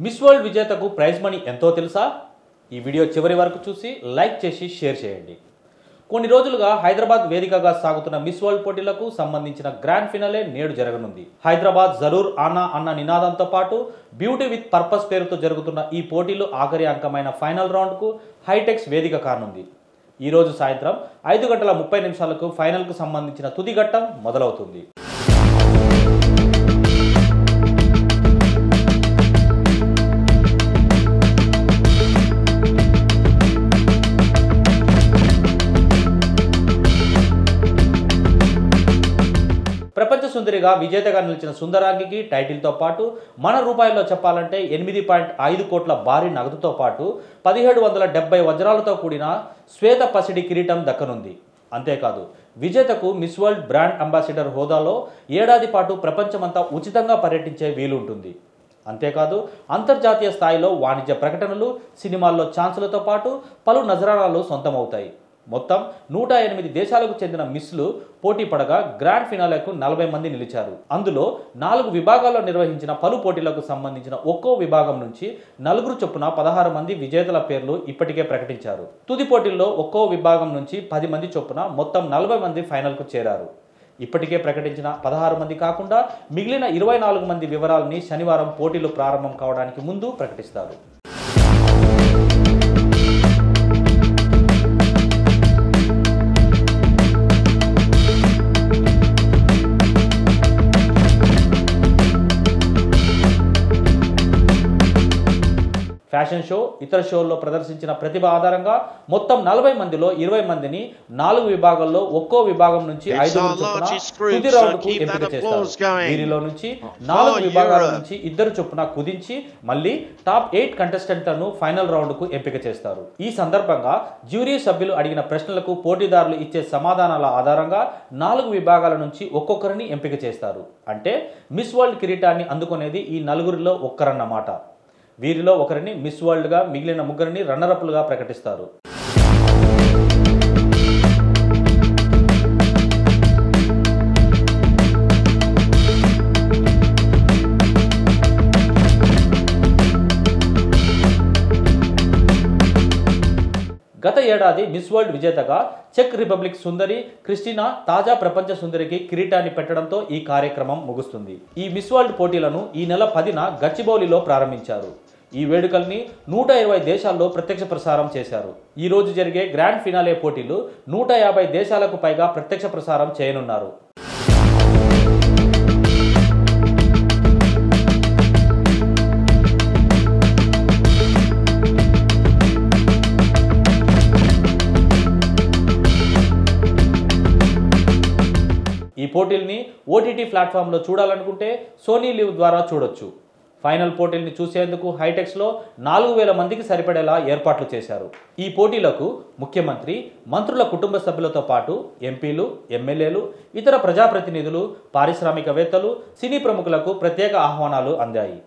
Miss world విజేతకు prize money ఎంతో తెలుసా? ఈ వీడియో చివరి వరకు చూసి లైక్ చేసి షేర్ చేయండి. కొన్ని రోజులుగా హైదరాబాద్ వేదికగా సాగుతున్న మిస్ వరల్డ్ పోటీలకు సంబంధించిన గ్రాండ్ ఫినాలే నేడు జరగనుంది. హైదరాబాద్ జరూర్ ఆనా అన్న నినాదంతో పాటు బ్యూటీ విత్ పర్పస్ పేరుతో జరుగుతున్న ఈ పోటీలు ఆఖరి అంకమైన ఫైనల్ రౌండ్కు హైటెక్స్ వేదిక కానుంది. ఈ రోజు సాయంత్రం 5:30 ఫైనల్కు సంబంధించిన తుది ఘట్టం మొదలవుతుంది. ప్రపంచ సుందరిగా విజేతగా నిలిచిన సుందరాంగికి టైటిల్తో పాటు మన రూపాయల్లో చెప్పాలంటే 8.5 కోట్ల భారీ నగదుతో పాటు 1770 వజ్రాలతో కూడిన శ్వేత పసిడి కిరీటం దక్కనుంది. అంతేకాదు విజేతకు మిస్ వరల్డ్ బ్రాండ్ అంబాసిడర్ హోదాలో ఏడాది పాటు ప్రపంచమంతా ఉచితంగా పర్యటించే వీలుంటుంది. అంతేకాదు అంతర్జాతీయ స్థాయిలో వాణిజ్య ప్రకటనలు, సినిమాల్లో ఛాన్సులతో పాటు పలు నజరానాలు సొంతమవుతాయి. మొత్తం 108 దేశాలకు చెందిన మిస్లు పోటీ పడగా గ్రాండ్ ఫినాలేకు 40 మంది నిలిచారు. అందులో 4 విభాగాల్లో నిర్వహించిన పలు పోటీలకు సంబంధించిన ఒక్కో విభాగం నుంచి 4 చొప్పున 16 మంది విజేతల పేర్లు ఇప్పటికే ప్రకటించారు. తుది పోటీల్లో ఒక్కో విభాగం నుంచి 10 మంది చొప్పున మొత్తం 40 మంది ఫైనల్కు చేరారు. ఇప్పటికే ప్రకటించిన 16 మంది కాకుండా మిగిలిన 24 మంది వివరాలని శనివారం పోటీలు ప్రారంభం కావడానికి ముందు ప్రకటిస్తారు. ఫ్యాషన్ షో, ఇతర షోల్లో ప్రదర్శించిన ప్రతిభ ఆధారంగా మొత్తం 40 మందిలో 20 మందిని 4 విభాగాల్లో ఒక్కో విభాగం నుంచి 5 చొప్పున తుది రౌండ్కు ఎంపిక చేస్తారు. వీరిలో నుంచి 4 విభాగాల నుంచి 2 చొప్పున కుదించి మళ్ళీ టాప్ 8 కంటెస్టెంట్లను ఫైనల్ రౌండ్కు ఎంపిక చేస్తారు. ఈ సందర్భంగా జ్యూరీ సభ్యులు అడిగిన ప్రశ్నలకు పోటీదారులు ఇచ్చే సమాధానాల ఆధారంగా 4 విభాగాల నుంచి ఒక్కొక్కరిని ఎంపిక చేస్తారు. అంటే మిస్ వరల్డ్ కిరీటాన్ని అందుకునేది ఈ 4 ఒక్కరన్నమాట. వీరిలో ఒకరిని మిస్ వరల్డ్గా, మిగిలిన 3 రన్నరప్లుగా ప్రకటిస్తారు. గత ఏడాది మిస్ వరల్డ్ విజేతగా చెక్ రిపబ్లిక్ సుందరి క్రిస్టినా తాజా ప్రపంచ సుందరికి కిరీటాన్ని పెట్టడంతో ఈ కార్యక్రమం ముగుస్తుంది. ఈ మిస్ వరల్డ్ పోటీలను ఈ నెల 10న గచ్చిబౌలిలో ప్రారంభించారు. ఈ వేడుకల్ని 120 దేశాల్లో ప్రత్యక్ష ప్రసారం చేశారు. ఈ రోజు జరిగే గ్రాండ్ ఫినాలే పోటీలు 150 దేశాలకు పైగా ప్రత్యక్ష ప్రసారం చేయనున్నారు. ఈ పోటీల్ని ఓటీటీ ప్లాట్ఫామ్లో చూడాలనుకుంటే సోనీ లివ్ ద్వారా చూడొచ్చు. ఫైనల్ పోటీల్ని చూసేందుకు హైటెక్స్లో 4000 మందికి సరిపడేలా ఏర్పాట్లు చేశారు. ఈ పోటీలకు ముఖ్యమంత్రి, మంత్రుల కుటుంబ సభ్యులతో పాటు ఎంపీలు, ఎమ్మెల్యేలు, ఇతర ప్రజాప్రతినిధులు, పారిశ్రామికవేత్తలు, సినీ ప్రముఖులకు ప్రత్యేక ఆహ్వానాలు అందాయి.